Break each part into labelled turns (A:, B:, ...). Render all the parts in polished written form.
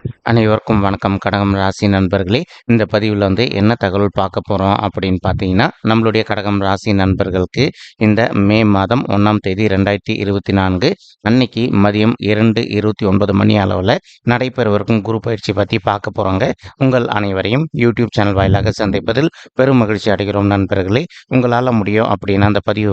A: அனைவருக்கும் வணக்கம். கடகம் ராசி நண்பர்களே, இந்த பதிவில் என்ன தகவல் பார்க்க போகிறோம் அப்படின்னு பார்த்தீங்கன்னா, நம்மளுடைய கடகம் ராசி நண்பர்களுக்கு இந்த மே மாதம் 1ஆம் தேதி 2024 அன்னைக்கு மதியம் 2:29 மணி அளவில் நடைபெறவிருக்கும் குரு பயிற்சி பற்றி பார்க்க போகிறோங்க. உங்கள் அனைவரையும் யூடியூப் சேனல் வாயிலாக சந்திப்பதில் பெரும் மகிழ்ச்சி அடைகிறோம் நண்பர்களே. உங்களால் முடியும் அப்படின்னா அந்த பதிவு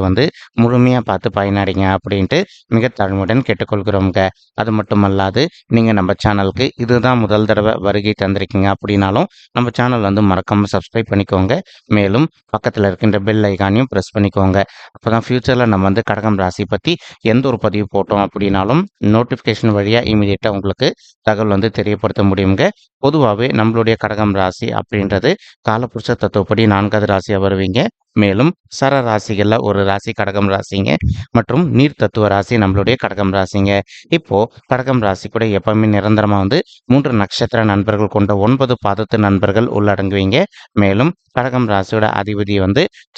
A: முழுமையாக பார்த்து பயனடைங்க அப்படின்ட்டு மிக தாழ்மையுடன் கேட்டுக்கொள்கிறோங்க. அது மட்டுமல்லாது நீங்கள் நம்ம சேனலுக்கு இதுதான் முதல் தடவை வருகை தந்திருக்கீங்க அப்படின்னாலும் நம்ம சேனல் மறக்காம சப்ஸ்கிரைப் பண்ணிக்கோங்க. மேலும் பக்கத்தில் இருக்கின்ற பெல் ஐகானையும் ப்ரெஸ் பண்ணிக்கோங்க. அப்போதான் ஃபியூச்சரில் நம்ம கடகம் ராசி பற்றி எந்த ஒரு பதிவு போட்டோம் அப்படின்னாலும் நோட்டிஃபிகேஷன் வழியாக இமீடியட்டாக உங்களுக்கு தகவல் தெரியப்படுத்த முடியுங்க. பொதுவாகவே நம்மளுடைய கடகம் ராசி அப்படின்றது காலபுருஷ தத்துவப்படி 4வது ராசியாக வருவீங்க. மேலும் சர ராசிகளில் ஒரு ராசி கடகம் ராசிங்க மற்றும் நீர் தத்துவ ராசி நம்மளுடைய கடகம் ராசிங்க. இப்போ கடகம் ராசி கூட எப்பவுமே நிரந்தரமா 3 நட்சத்திர நண்பர்கள் கொண்ட 9 பாதத்து நண்பர்கள் உள்ளடங்குவீங்க. மேலும் கடகம் ராசியோட அதிபதி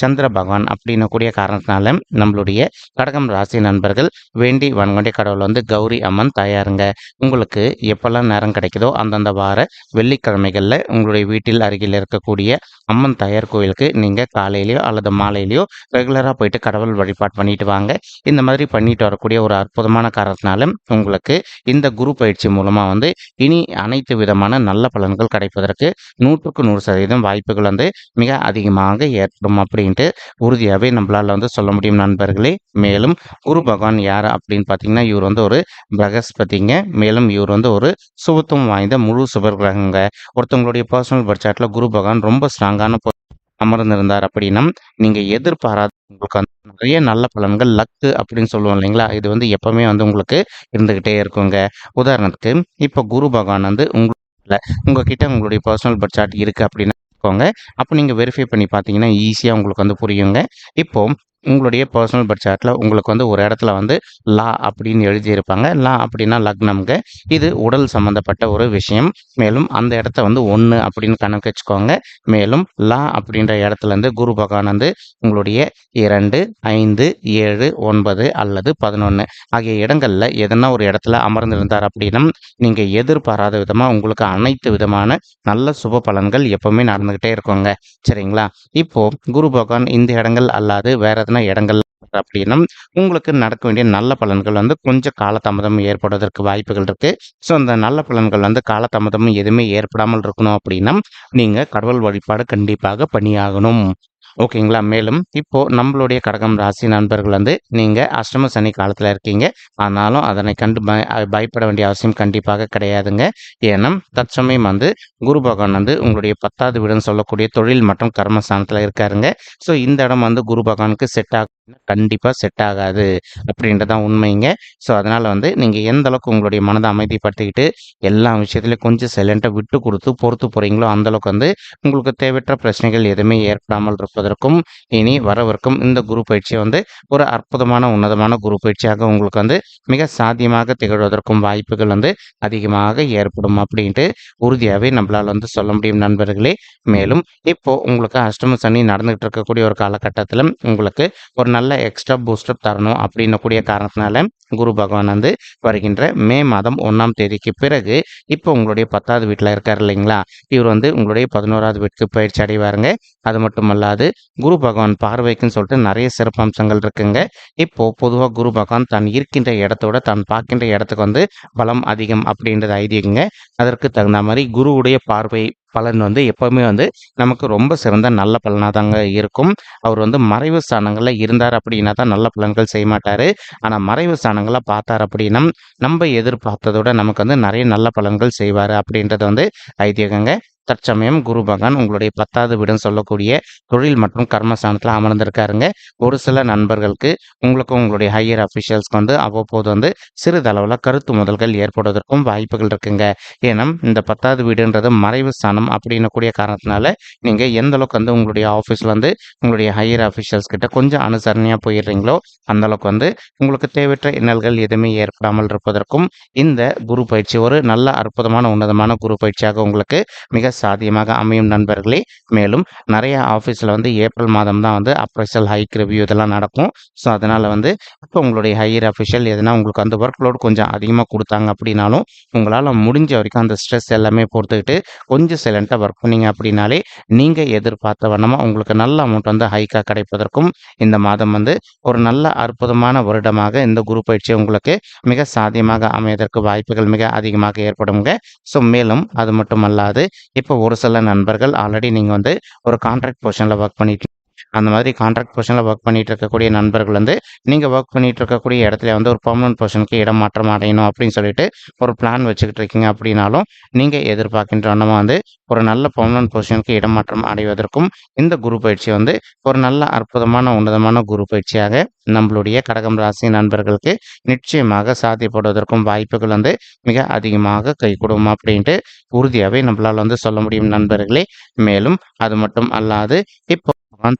A: சந்திர பகவான் அப்படின்னு கூடிய காரணத்தினால நம்மளுடைய கடகம் ராசி நண்பர்கள் வேண்டி வணங்கக்கூடிய கடவுள் கௌரி அம்மன் தாயாருங்க. உங்களுக்கு எப்பெல்லாம் நேரம் கிடைக்குதோ அந்தந்த வார வெள்ளிக்கிழமைகள்ல உங்களுடைய வீட்டில் அருகில் இருக்கக்கூடிய அம்மன் தாயார் கோயிலுக்கு நீங்க காலையிலயோ அல்லது மாலையிலயோ ரெகுலரா போயிட்டு கடவுள் வழிபாடு பண்ணிட்டு வாங்க. இந்த மாதிரி பண்ணிட்டு வரக்கூடிய ஒரு அற்புதமான காரணத்தினால உங்களுக்கு இந்த குரு பயிற்சி மூலமா இனி அனைத்து விதமான நல்ல பலன்கள் கிடைப்பதற்கு 100% வாய்ப்புகள் மிக அதிகமாக ஏற்படும் அப்படின்ட்டு உறுதியாகவே நம்மளால சொல்ல முடியும் நண்பர்களே. மேலும் குரு பகவான் யார் அப்படின்னு பார்த்தீங்கன்னா, இவர் ஒரு பிரகஸ்பதிங்க. மேலும் இவர் ஒரு சுபத்துவம் வாய்ந்த முழு சுபர் கிரகங்க. ஒருத்தவங்களுடைய பர்சனல் பட்ஜெட்ல குரு பகவான் ரொம்ப ஸ்ட்ராங்கான அமர்ந்திருந்தார் அப்படின்னா நீங்க எதிர்பாராத உங்களுக்கு நிறைய நல்ல பலன்கள் லக்கு அப்படின்னு சொல்லுவோம் இல்லைங்களா, இது எப்பவுமே உங்களுக்கு இருந்துகிட்டே இருக்குங்க. உதாரணத்துக்கு இப்போ குரு பகவான் உங்ககிட்ட உங்களுடைய பர்சனல் பட்ஜெட் இருக்கு அப்படின்னு வச்சுக்கோங்க. அப்போ நீங்க வெரிஃபை பண்ணி பார்த்தீங்கன்னா ஈஸியாக உங்களுக்கு புரியுங்க. இப்போ உங்களுடைய பர்சனல் பட்ஜெட்ல உங்களுக்கு ஒரு இடத்துல லா அப்படின்னு எழுதியிருப்பாங்க. லா அப்படின்னா லக்னம்ங்க. இது உடல் சம்பந்தப்பட்ட ஒரு விஷயம். மேலும் அந்த இடத்த 1 அப்படின்னு கணக்கு வச்சுக்கோங்க. மேலும் லா அப்படின்ற இடத்துல குரு பகவான் உங்களுடைய 2, 5, 7, 9 அல்லது 11 ஆகிய இடங்கள்ல எதனா ஒரு இடத்துல அமர்ந்திருந்தார் அப்படின்னா நீங்க எதிர்பாராத விதமா உங்களுக்கு அனைத்து விதமான நல்ல சுப பலன்கள் எப்பவுமே நடந்துகிட்டே இருக்குங்க. சரிங்களா? இப்போ குரு பகவான் இந்த இடங்கள் அல்லாது வேற எதனா இடங்கள் அப்படின்னா உங்களுக்கு நடக்க வேண்டிய நல்ல பலன்கள் கொஞ்சம் காலதாமதம் ஏற்படுவதற்கு வாய்ப்புகள் இருக்கு. ஸோ அந்த நல்ல பலன்கள் காலதாமதம் எதுவுமே ஏற்படாமல் இருக்கணும் அப்படின்னா நீங்க கடவுள் வழிபாடு கண்டிப்பாக பண்ணியாகணும். ஓகேங்களா? மேலும் இப்போ நம்மளுடைய கடகம் ராசி நண்பர்கள் நீங்க அஷ்டம சனி காலத்துல இருக்கீங்க. ஆனாலும் அதனை கண்டு பயப்பட வேண்டிய அவசியம் கண்டிப்பாக கிடையாதுங்க. ஏன்னா தற்சமயம் குரு பகவான் உங்களுடைய 10வது வீடுன்னு சொல்லக்கூடிய தொழில் மற்றும் கர்மஸ்தானத்துல இருக்காருங்க. ஸோ இந்த இடம் குரு பகவானுக்கு செட் ஆகும் கண்டிப்பா செட் ஆகாது அப்படின்றதான் உண்மைங்க. ஸோ அதனால நீங்க எந்த அளவுக்கு உங்களுடைய மனதை அமைதிப்படுத்திக்கிட்டு எல்லா விஷயத்திலையும் கொஞ்சம் சைலண்டா விட்டு கொடுத்து பொறுத்து போறீங்களோ அந்த அளவுக்கு உங்களுக்கு தேவையற்ற பிரச்சனைகள் எதுவுமே ஏற்படாமல் இருப்பதற்கும் இனி வரவிருக்கும் இந்த குரு பயிற்சி ஒரு அற்புதமான உன்னதமான குரு பயிற்சியாக உங்களுக்கு மிக சாத்தியமாக திகழ்வதற்கும் வாய்ப்புகள் அதிகமாக ஏற்படும் அப்படின்ட்டு உறுதியாகவே நம்மளால் சொல்ல முடியும் நண்பர்களே. மேலும் இப்போ உங்களுக்கு அஷ்டம சனி நடந்துகிட்டு இருக்கக்கூடிய ஒரு காலகட்டத்தில் உங்களுக்கு ஒரு நல்ல எக்ஸ்ட்ரா பூஸ்டப் தரணும் அப்படின்னு கூடிய காரணத்தினால குரு பகவான் வருகின்ற மே மாதம் 1ஆம் தேதிக்கு பிறகு இப்போ உங்களுடைய 10வது வீட்டில் இருக்காரு இல்லைங்களா, இவர் உங்களுடைய 11வது வீட்டுக்கு பயிற்சி அடைவாருங்க. அது மட்டுமல்லாது குரு பகவான் பார்வைக்குன்னு சொல்லிட்டு நிறைய சிறப்பு அம்சங்கள் இருக்குங்க. இப்போ பொதுவாக குரு பகவான் தான் இருக்கின்ற இடத்தோட தான் பார்க்கின்ற இடத்துக்கு பலம் அதிகம் அப்படின்றது ஐதீகங்க. அதற்கு தகுந்த மாதிரி குருவுடைய பார்வை பலன் எப்பவுமே நமக்கு ரொம்ப சிறந்த நல்ல பலனாக தாங்க இருக்கும். அவர் மறைவு ஸ்தானங்களில் இருந்தார் அப்படின்னா தான் நல்ல பலன்கள் செய்ய மாட்டார். ஆனால் மறைவு ஸ்தானங்களை பார்த்தார் அப்படின்னா நம்ம எதிர்பார்த்ததோட நமக்கு நிறைய நல்ல பலன்கள் செய்வார் அப்படின்றது ஐதீகங்க. தற்சமயம் குரு பகவான் உங்களுடைய 10வது வீடுன்னு சொல்லக்கூடிய தொழில் மற்றும் கர்மஸ்தானத்தில் அமர்ந்திருக்காருங்க. ஒரு சில நண்பர்களுக்கு உங்களுக்கும் உங்களுடைய ஹையர் அஃபிஷியல்ஸ்க்கு அவ்வப்போது சிறிதளவில் கருத்து முதல்கள் ஏற்படுவதற்கும் வாய்ப்புகள் இருக்குங்க. ஏன்னா இந்த 10வது வீடுன்றது மறைவு ஸ்தானம் அப்படின்னு கூடிய காரணத்தினால நீங்க எந்த அளவுக்கு உங்களுடைய ஆஃபீஸ்ல உங்களுடைய ஹையர் அஃபிஷியல்ஸ் கிட்ட கொஞ்சம் அனுசரணையா போயிடுறீங்களோ அந்த அளவுக்கு உங்களுக்கு தேவையற்ற இன்னல்கள் எதுவுமே ஏற்படாமல் இருப்பதற்கும் இந்த குரு பயிற்சி ஒரு நல்ல அற்புதமான உன்னதமான குரு பயிற்சியாக உங்களுக்கு மிக சாத்தியமாக அமையும் நண்பர்களே. மேலும் நிறைய ஆஃபீஸில் வந்து ஏப்ரல் மாதம் தான் வந்து அப்ரைசல் ஹைக் ரிவ்யூ இதெல்லாம் நடக்கும். ஸோ அதனால் வந்து இப்போ உங்களுடைய ஹையர் அஃபிஷியல் எதுனா உங்களுக்கு அந்த ஒர்க் லோடு கொஞ்சம் அதிகமாக கொடுத்தாங்க அப்படின்னாலும் உங்களால் முடிஞ்ச வரைக்கும் அந்த ஸ்ட்ரெஸ் எல்லாமே பொறுத்துக்கிட்டு கொஞ்சம் சைலண்ட்டாக ஒர்க் பண்ணீங்க அப்படின்னாலே நீங்கள் எதிர்பார்த்த வண்ணமாக உங்களுக்கு நல்ல அமௌண்ட் வந்து ஹைக்காக கிடைப்பதற்கும் இந்த மாதம் வந்து ஒரு நல்ல அற்புதமான வருடமாக இந்த குரு பயிற்சி உங்களுக்கு மிக சாத்தியமாக அமைவதற்கு வாய்ப்புகள் மிக அதிகமாக ஏற்படுங்க. ஸோ மேலும் அது மட்டும் அல்லாது இப்போ ஒரு சில நண்பர்கள் ஆல்ரெடி நீங்கள் வந்து ஒரு கான்ட்ராக்ட் பொசிஷனில் ஒர்க் பண்ணிட்டு அந்த மாதிரி கான்ட்ராக்ட் பொசிஷனில் ஒர்க் பண்ணிட்டு இருக்கக்கூடிய நண்பர்கள் வந்து நீங்கள் ஒர்க் பண்ணிட்டு இருக்கக்கூடிய இடத்துல வந்து ஒரு பெர்மனன்ட் பொசிஷனுக்கு இடம் மாற்றம் அடையணும் அப்படின்னு சொல்லிட்டு ஒரு பிளான் வச்சுக்கிட்டு இருக்கீங்க அப்படின்னாலும் நீங்கள் எதிர்பார்க்கின்ற வண்ணமாக வந்து ஒரு நல்ல பெர்மனன்ட் பொசிஷனுக்கு இடமாற்றம் அடைவதற்கும் இந்த குரு பயிற்சி வந்து ஒரு நல்ல அற்புதமான உன்னதமான குரு பயிற்சியாக நம்மளுடைய கடகம் ராசி நண்பர்களுக்கு நிச்சயமாக சாத்தியப்படுவதற்கும் வாய்ப்புகள் வந்து மிக அதிகமாக கைகூடும் அப்படின்ட்டு உறுதியாகவே நம்மளால் வந்து சொல்ல முடியும் நண்பர்களே. மேலும் அது மட்டும் அல்லாது இப்போ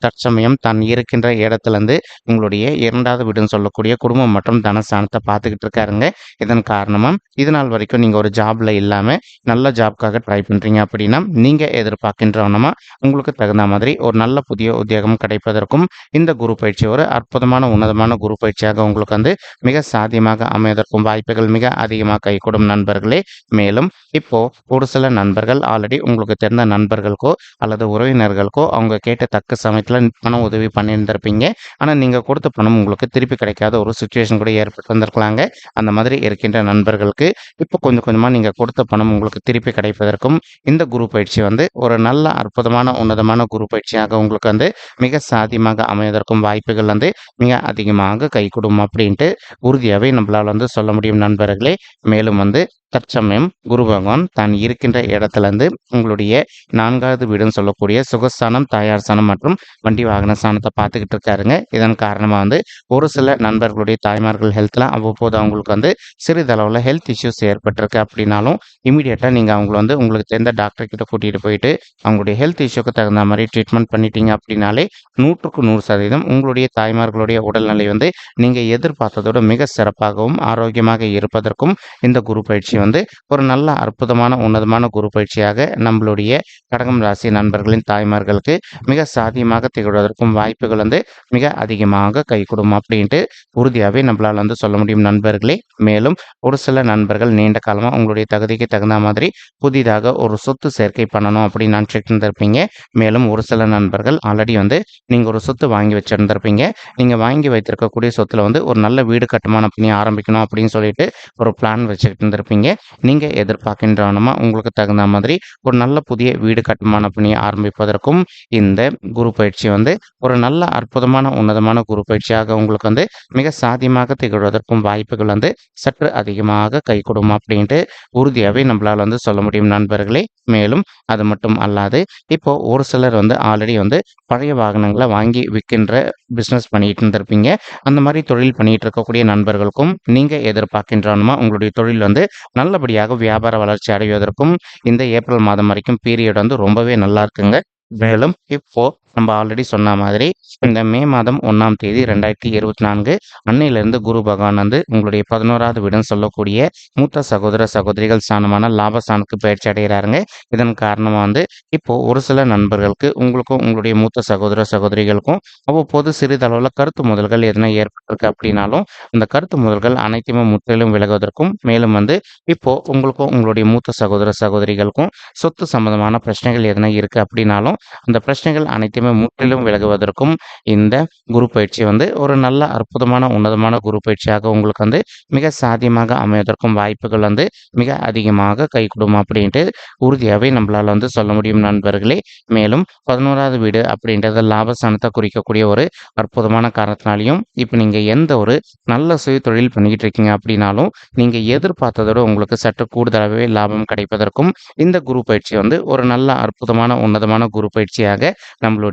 A: தற்சமயம் தான் இருக்கின்ற இடத்துலேருந்து உங்களுடைய இரண்டாவது வீடுன்னு சொல்லக்கூடிய குடும்பம் மற்றும் தனஸ்தானத்தை பார்த்துக்கிட்டு இருக்காருங்க. இதன் காரணமாக இது நாள் வரைக்கும் நீங்கள் ஒரு ஜாப்ல இல்லாமல் நல்ல ஜாப்காக ட்ரை பண்ணுறீங்க அப்படின்னா நீங்கள் எதிர்பார்க்கின்றவனமா உங்களுக்கு தகுந்த மாதிரி ஒரு நல்ல புதிய உத்தியோகம் கிடைப்பதற்கும் இந்த குரு பயிற்சி ஒரு அற்புதமான உன்னதமான குரு பயிற்சியாக உங்களுக்கு வந்து மிக சாத்தியமாக அமைவதற்கும் வாய்ப்புகள் மிக அதிகமாக கைகூடும் நண்பர்களே. மேலும் இப்போ ஒரு சில நண்பர்கள் ஆல்ரெடி உங்களுக்கு தெரிந்த நண்பர்களுக்கோ அல்லது உறவினர்களுக்கோ அவங்க கேட்ட தக்க சமயத்தில் பண உதவி பண்ணியிருந்திருப்பீங்க. ஆனால் நீங்கள் கொடுத்த பணம் உங்களுக்கு திருப்பி கிடைக்காத ஒரு சுச்சுவேஷன் கூட ஏற்பட்டு வந்திருக்கலாங்க. அந்த மாதிரி இருக்கின்ற நண்பர்களுக்கு இப்போ கொஞ்சம் கொஞ்சமாக நீங்கள் கொடுத்த பணம் உங்களுக்கு திருப்பி கிடைப்பதற்கும் இந்த குரு பயிற்சி வந்து ஒரு நல்ல அற்புதமான உன்னதமான குரு பயிற்சியாக உங்களுக்கு வந்து மிக சாத்தியமாக அமைவதற்கும் வாய்ப்புகள் வந்து மிக அதிகமாக கைகூடும் அப்படின்ட்டு உறுதியாகவே நம்மளால் வந்து சொல்ல முடியும் நண்பர்களே. மேலும் வந்து தற்சமயம் குரு பகவான் தான் இருக்கின்ற இடத்துலேருந்து உங்களுடைய நான்காவது வீடுன்னு சொல்லக்கூடிய சுகஸ்தானம், தாயார் ஸ்தானம் மற்றும் வண்டி வாகன ஸ்தானத்தை பார்த்துக்கிட்டு இருக்காருங்க. இதன் காரணமாக வந்து ஒரு சில நண்பர்களுடைய தாய்மார்கள் ஹெல்த்தில் அவ்வப்போது அவங்களுக்கு வந்து சிறிதளவில் ஹெல்த் இஷ்யூஸ் ஏற்பட்டிருக்கு அப்படின்னாலும் இமீடியட்டாக நீங்கள் அவங்கள வந்து உங்களுக்கு தெரிந்த டாக்டர் கிட்ட கூட்டிகிட்டு போயிட்டு அவங்களுடைய ஹெல்த் இஷ்யூக்கு தகுந்த மாதிரி ட்ரீட்மெண்ட் பண்ணிட்டீங்க அப்படின்னாலே 100% உங்களுடைய தாய்மார்களுடைய உடல்நிலை வந்து நீங்கள் எதிர்பார்த்ததோடு மிக சிறப்பாகவும் ஆரோக்கியமாக இருப்பதற்கும் இந்த குரு பயிற்சி வந்து ஒரு நல்ல அற்புதமான உன்னதமான குரு பயிற்சியாக நம்மளுடைய கடகம் ராசி நண்பர்களின் தாய்மார்களுக்கு மிக சாத்தியமாக திகழ்வதற்கும் வாய்ப்புகள் வந்து மிக அதிகமாக கைகூடும் அப்படின்ட்டு உறுதியாகவே நம்மளால் வந்து சொல்ல முடியும் நண்பர்களே. மேலும் ஒரு சில நண்பர்கள் நீண்ட காலமாக உங்களுடைய தகுதிக்கு தகுந்த மாதிரி புதிதாக ஒரு சொத்து சேர்க்கை பண்ணணும் அப்படின்னு நினச்சிட்டு இருந்திருப்பீங்க. மேலும் ஒரு சில நண்பர்கள் ஆல்ரெடி வந்து நீங்கள் ஒரு சொத்து வாங்கி வச்சிருந்திருப்பீங்க. நீங்கள் வாங்கி வைத்திருக்கக்கூடிய சொத்துல வந்து ஒரு நல்ல வீடு கட்டுமானம் பண்ணி ஆரம்பிக்கணும் அப்படின்னு சொல்லிட்டு ஒரு பிளான் வச்சுக்கிட்டு இருந்திருப்பீங்க. நீங்கள் எதிர்பார்க்கின்றவனமா உங்களுக்கு தகுந்த மாதிரி ஒரு நல்ல புதிய வீடு கட்டுமான பணி ஆரம்பிப்பதற்கும் இந்த குரு பயிற்சி வந்து ஒரு நல்ல அற்புதமான உன்னதமான குரு பயிற்சியாக உங்களுக்கு வந்து மிக சாத்தியமாக திகழ்வதற்கும் வாய்ப்புகள் வந்து சற்று அதிகமாக கைகூடும் அப்படின்ட்டு உறுதியாகவே நம்மளால் வந்து சொல்ல முடியும் நண்பர்களே. மேலும் அது மட்டும் அல்லாது இப்போ ஒரு சிலர் வந்து ஆல்ரெடி வந்து பழைய வாகனங்களை வாங்கி விற்கின்ற பிஸ்னஸ் பண்ணிட்டு இருந்திருப்பீங்க. அந்த மாதிரி தொழில் பண்ணிட்டு இருக்கக்கூடிய நண்பர்களுக்கும் நீங்கள் எதிர்பார்க்கின்றவனுமா உங்களுடைய தொழில் வந்து நல்லபடியாக வியாபார வளர்ச்சி அடைவதற்கும் இந்த ஏப்ரல் மாதம் வரைக்கும் பீரியட் வந்து ரொம்பவே நல்லா இருக்குங்க. மேலும் இப்போ நம்ம ஆல்ரெடி சொன்ன மாதிரி இந்த மே மாதம் 1ஆம் தேதி 2024 அன்னையிலிருந்து குரு பகவான் வந்து உங்களுடைய 11வது வீடுன்னு சொல்லக்கூடிய மூத்த சகோதர சகோதரிகள் ஸ்தானமான லாபஸ்தானத்துக்கு பயிற்சி அடைகிறாருங்க. இதன் காரணமாக வந்து இப்போ ஒரு சில நண்பர்களுக்கு உங்களுக்கும் உங்களுடைய மூத்த சகோதர சகோதரிகளுக்கும் அவ்வப்போது சிறிதளவில் கருத்து முதல்கள் எதனா ஏற்பட்டிருக்கு அப்படின்னாலும் அந்த கருத்து முதல்கள் அனைத்துமே முற்றிலும் விலகுவதற்கும் மேலும் வந்து இப்போ உங்களுக்கும் உங்களுடைய மூத்த சகோதர சகோதரிகளுக்கும் சொத்து சம்பந்தமான பிரச்சனைகள் எதனா இருக்கு அப்படின்னாலும் அந்த பிரச்சனைகள் அனைத்துமே முற்றிலும் விலகுவதற்கும் இந்த குரு பயிற்சி வந்து ஒரு நல்ல அற்புதமான உன்னதமான குரு பயிற்சியாக உங்களுக்கு வந்து மிக சாத்தியமாக அமைவதற்கும் வாய்ப்புகள் வந்து மிக அதிகமாக கைகூடும் அப்படின்ட்டு உறுதியாகவே நம்மளால் வந்து சொல்ல முடியும் நண்பர்களே. மேலும் 11வது வீடு அப்படின்றது லாபஸ்தானத்தை குறிக்கக்கூடிய ஒரு அற்புதமான காரணத்தினாலையும் இப்போ நீங்கள் எந்த ஒரு நல்ல சுய தொழில் பண்ணிக்கிட்டு இருக்கீங்க அப்படின்னாலும் நீங்கள் எதிர்பார்த்ததோடு உங்களுக்கு சற்று கூடுதலாகவே லாபம் கிடைப்பதற்கும் இந்த குரு பயிற்சி வந்து ஒரு நல்ல அற்புதமான உன்னதமான குரு பயிற்சியாக நம்மளுடைய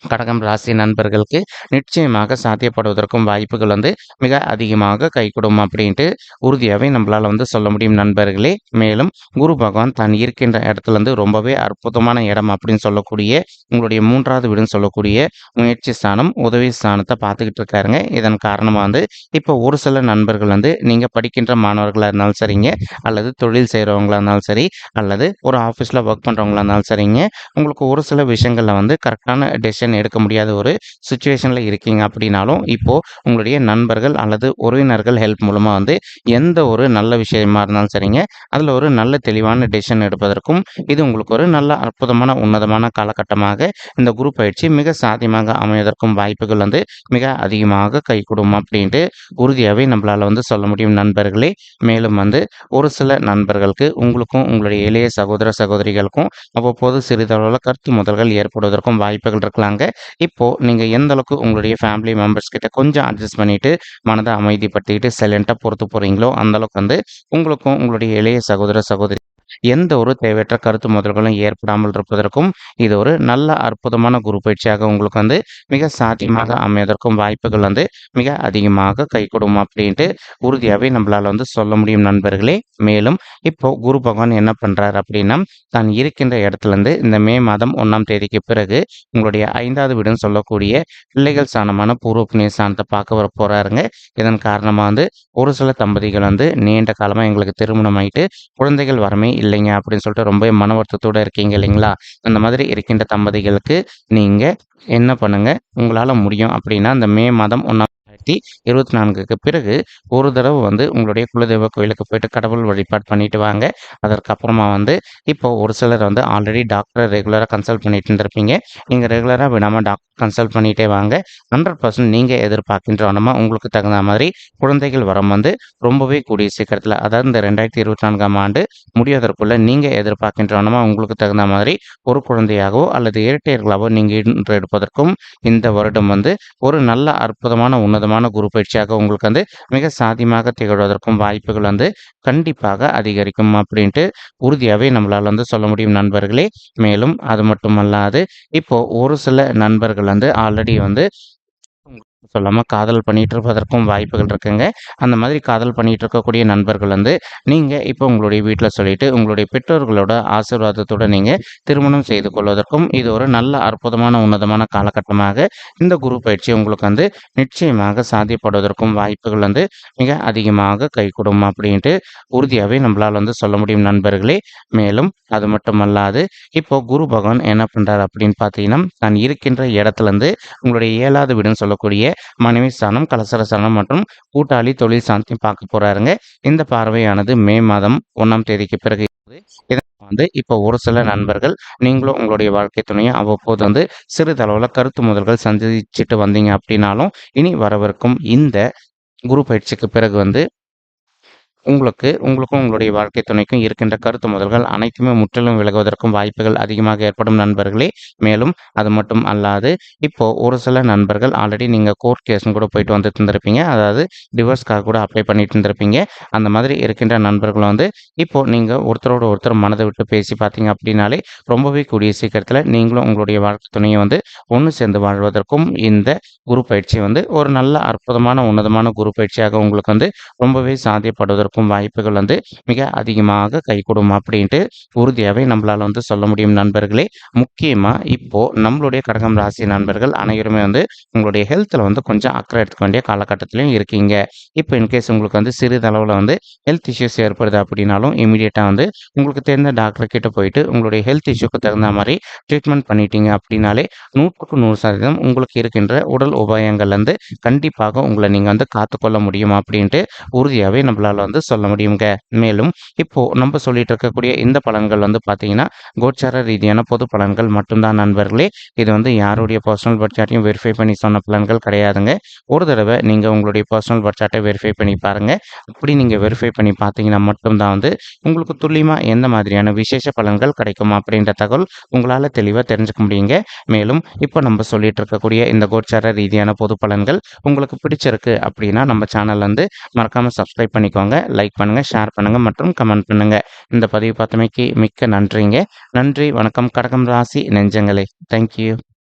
A: கடகம் ராசி நண்பர்களுக்கு நிச்சயமாக சாத்தியப்படுவதற்கும் வாய்ப்புகள் மிக அதிகமாக கைகூடும் அப்படின்ட்டு உறுதியாகவே நம்மளால் சொல்ல முடியும் நண்பர்களே. மேலும் குரு பகவான் தான் இருக்கின்ற இடத்துல ரொம்பவே அற்புதமான இடம் அப்படின்னு சொல்லக்கூடிய உங்களுடைய 3வது வீடுன்னு சொல்லக்கூடிய முயற்சி ஸ்தானம், உதவி ஸ்தானத்தை பார்த்துக்கிட்டு இருக்காருங்க. இதன் காரணமாக இப்போ ஒரு சில நண்பர்கள் நீங்கள் படிக்கின்ற மாணவர்களாக இருந்தாலும் சரிங்க, அல்லது தொழில் செய்கிறவங்களா இருந்தாலும் சரி, அல்லது ஒரு ஆஃபீஸில் ஒர்க் பண்ணுறவங்களா இருந்தாலும் சரிங்க, உங்களுக்கு ஒரு சில விஷயங்களில் கரெக்டான டெசிஷன் எடுக்க முடியாத ஒரு சுச்சுவேஷனில் இருக்கீங்க அப்படின்னாலும் இப்போது உங்களுடைய நண்பர்கள் அல்லது உறவினர்கள் ஹெல்ப் மூலமாக எந்த ஒரு நல்ல விஷயமா இருந்தாலும் சரிங்க, அதில் ஒரு நல்ல தெளிவான டெசிஷன் எடுப்பதற்கும் இது உங்களுக்கு ஒரு நல்ல அற்புதமான உன்னதமான காலகட்டமாக இந்த குரு பயிற்சி மிக சாத்தியமாக அமைவதற்கும் வாய்ப்புகள் மிக அதிகமாக கைகூடும் அப்படின்ட்டு உறுதியாகவே நம்மளால் சொல்ல முடியும் நண்பர்களே. மேலும் ஒரு சில நண்பர்களுக்கு உங்களுக்கும் உங்களுடைய இளைய சகோதர சகோதரிகளுக்கும் அவ்வப்போது சிறிதளவில் கருத்து முதல்கள் ஏற்படுவதற்கும் வாய்ப்புகள் இருக்கலாங்க. இப்போ நீங்க எந்த அளவுக்கு உங்களுடைய ஃபேமிலி மெம்பர்ஸ் கிட்ட கொஞ்சம் அட்ஜஸ்ட் பண்ணிட்டு மனதை அமைதிப்படுத்திக்கிட்டு சைலண்டா பொறுத்து போறீங்களோ அந்த அளவுக்கு உங்களுக்கும் உங்களுடைய இளைய சகோதர சகோதரி எந்த ஒரு தேவையற்ற கருத்து முதல்களும் ஏற்படாமல் இருப்பதற்கும் இது ஒரு நல்ல அற்புதமான குரு பயிற்சியாக உங்களுக்கு மிக சாத்தியமாக அமைவதற்கும் வாய்ப்புகள் மிக அதிகமாக கைகூடும் அப்படின்ட்டு உறுதியாகவே நம்மளால சொல்ல முடியும் நண்பர்களே. மேலும் இப்போ குரு பகவான் என்ன பண்றாரு அப்படின்னா தான் இருக்கின்ற இடத்துல இந்த மே மாதம் 1ஆம் தேதிக்கு பிறகு உங்களுடைய 5வது வீடுன்னு சொல்லக்கூடிய பிள்ளைகள் ஸ்தானமான பூர்வ புண்ணிய ஸ்தானத்தை பார்க்க வர போறாருங்க. இதன் காரணமா ஒரு சில தம்பதிகள் நீண்ட காலமா எங்களுக்கு திருமணம் ஆயிட்டு குழந்தைகள் வரமே இல்லைங்க அப்படின்னு சொல்லிட்டு ரொம்ப மன வருத்தத்தோட இருக்கீங்க இல்லைங்களா? அந்த மாதிரி இருக்கின்ற தம்பதிகளுக்கு நீங்க என்ன பண்ணுங்க, உங்களால முடியும் அப்படின்னா இந்த மே மாதம் 1/2024க்கு பிறகு ஒரு தடவை உங்களுடைய குலதெய்வ கோயிலுக்கு போயிட்டு கடவுள் வழிபாடு பண்ணிட்டு வாங்க. அதற்கப்புறமா இப்போ ஒரு சிலர் ஆல்ரெடி டாக்டரை ரெகுலராக கன்சல்ட் பண்ணிட்டு இருந்திருப்பீங்க. நீங்கள் ரெகுலராக விடாமல் டாக்டர் கன்சல்ட் பண்ணிகிட்டே வாங்க. 100% நீங்கள் எதிர்பார்க்கின்ற வண்ணமாக உங்களுக்கு தகுந்த மாதிரி குழந்தைகள் வரம் ரொம்பவே கூடிய சீக்கிரத்தில், அதாவது இந்த 2024ஆம் ஆண்டு முடிவதற்குள்ள நீங்கள் எதிர்பார்க்கின்ற வண்ணமாக உங்களுக்கு தகுந்த மாதிரி ஒரு குழந்தையாகவோ அல்லது இரட்டையர்களாகவோ நீங்கள் எடுப்பதற்கும் இந்த வருடம் ஒரு நல்ல அற்புதமான உன்னதமான குரு பயிற்சியாக உங்களுக்கு மிக சாத்தியமாக திகழ்வதற்கும் வாய்ப்புகள் கண்டிப்பாக அதிகரிக்கும் அப்படின்ட்டு உறுதியாகவே நம்மளால் சொல்ல முடியும் நண்பர்களே. மேலும் அது மட்டுமல்லாது இப்போ ஒரு சில நண்பர்கள் ஆல்ரெடி சொல்லாம காதல் பண்ணிட்டு இருப்பதற்கும் வாய்ப்புகள் இருக்குங்க. அந்த மாதிரி காதல் பண்ணிட்டு இருக்கக்கூடிய நண்பர்கள் நீங்க இப்போ உங்களுடைய வீட்டில் சொல்லிட்டு உங்களுடைய பெற்றோர்களோட ஆசீர்வாதத்தோட நீங்க திருமணம் செய்து கொள்வதற்கும் இது ஒரு நல்ல அற்புதமான உன்னதமான காலகட்டமாக இந்த குரு பயிற்சி உங்களுக்கு நிச்சயமாக சாத்தியப்படுவதற்கும் வாய்ப்புகள் மிக அதிகமாக கைகூடும் அப்படின்ட்டு உறுதியாகவே நம்மளால் சொல்ல முடியும் நண்பர்களே. மேலும் அது மட்டுமல்லாது இப்போ குரு பகவான் என்ன பண்றாரு அப்படின்னு பார்த்தீங்கன்னா தான் இருக்கின்ற இடத்துல உங்களுடைய 7வது வீடுன்னு சொல்லக்கூடிய மனைவி ஸ்தானம், கலசர ஸ்தானம் மற்றும் கூட்டாளி தொழில் ஸ்தானத்தையும் பார்க்க போறாருங்க. இந்த பார்வையானது மே மாதம் 1ஆம் தேதிக்கு பிறகு இப்போ ஒரு சில நண்பர்கள் நீங்களும் உங்களுடைய வாழ்க்கை துணையை அவ்வப்போது சிறிதளவில் கருத்து முதல்கள் சந்திச்சுட்டு வந்தீங்க அப்படின்னாலும் இனி வரவிருக்கும் இந்த குரு பயிற்சிக்கு பிறகு உங்களுக்கும் உங்களுடைய வாழ்க்கை துணைக்கும் இருக்கின்ற கருத்து முதல்கள் அனைத்துமே முற்றிலும் விலகுவதற்கும் வாய்ப்புகள் அதிகமாக ஏற்படும் நண்பர்களே. மேலும் அது மட்டும் அல்லாது இப்போ ஒரு சில நண்பர்கள் ஆல்ரெடி நீங்கள் கோர்ட் கேஸ்னு கூட போயிட்டு வந்துட்டு இருந்திருப்பீங்க, அதாவது டிவோர்ஸ்க்காக கூட அப்ளை பண்ணிட்டு இருந்திருப்பீங்க. அந்த மாதிரி இருக்கின்ற நண்பர்களும் இப்போ நீங்கள் ஒருத்தரோட ஒருத்தர் மனதை விட்டு பேசி பார்த்தீங்க அப்படின்னாலே ரொம்பவே கூடிய சீக்கிரத்தில் நீங்களும் உங்களுடைய வாழ்க்கை துணையை ஒன்று சேர்ந்து வாழ்வதற்கும் இந்த குரு பயிற்சி ஒரு நல்ல அற்புதமான உன்னதமான குரு பயிற்சியாக உங்களுக்கு ரொம்பவே சாத்தியப்படுவதற்கும் வாய்ப்புகள் மிக அதிகமாக கைகூடும் அப்படின்ட்டு உறுதியாகவே நம்மளால சொல்ல முடியும் நண்பர்களே. முக்கியமா இப்போ நம்மளுடைய கடகம் ராசி நண்பர்கள் அனைவருமே உங்களுடைய ஹெல்த்தில் கொஞ்சம் அக்கறை எடுத்துக்க வேண்டிய காலகட்டத்திலையும் இருக்கீங்க. இப்போ இன்கேஸ் உங்களுக்கு சிறிதளவில் ஹெல்த் இஷ்யூஸ் ஏற்படுது அப்படின்னாலும் இமீடியட்டாக உங்களுக்கு தெரிந்த டாக்டர் கிட்ட போயிட்டு உங்களுடைய ஹெல்த் இஷ்யூக்கு தகுந்த மாதிரி ட்ரீட்மெண்ட் பண்ணிட்டீங்க அப்படின்னாலே 100க்கு 100% உங்களுக்கு இருக்கின்ற உடல் உபாயங்கள் கண்டிப்பாக உங்களை நீங்கள் காத்துக்கொள்ள முடியும் அப்படின்ட்டு உறுதியாகவே நம்மளால சொல்ல முடியுங்க. மேலும் இப்போ நம்ம சொல்லிட்டு இருக்கக்கூடிய இந்த பலன்கள் பார்த்தீங்கன்னா கோச்சார ரீதியான பொது பலன்கள் மட்டும்தான் நண்பர்களே. இது யாருடைய பர்சனல் பட்ஜெட்டையும் வெரிஃபை பண்ணி சொன்ன பலன்கள் கிடையாதுங்க. ஒரு தடவை நீங்கள் உங்களுடைய பர்சனல் பட்ஜெட்டை வெரிஃபை பண்ணி பாருங்க. அப்படி நீங்கள் வெரிஃபை பண்ணி பார்த்தீங்கன்னா மட்டும்தான் உங்களுக்கு துல்லியமாக எந்த மாதிரியான விசேஷ பலன்கள் கிடைக்கும் அப்படின்ற தகவல் உங்களால் தெளிவாக தெரிஞ்சுக்க முடியுங்க. மேலும் இப்போ நம்ம சொல்லிட்டு இருக்கக்கூடிய இந்த கோச்சார ரீதியான பொது பலன்கள் உங்களுக்கு பிடிச்சிருக்கு அப்படின்னா நம்ம சேனல் மறக்காமல் சப்ஸ்கிரைப் பண்ணிக்கோங்க, லைக் பண்ணுங்க, ஷேர் பண்ணுங்க மற்றும் கமெண்ட் பண்ணுங்க. இந்த பதிவு பார்த்தமைக்கு மிக்க நன்றிங்க. நன்றி, வணக்கம் கடகம் ராசி நெஞ்சங்களே. தேங்க்யூ.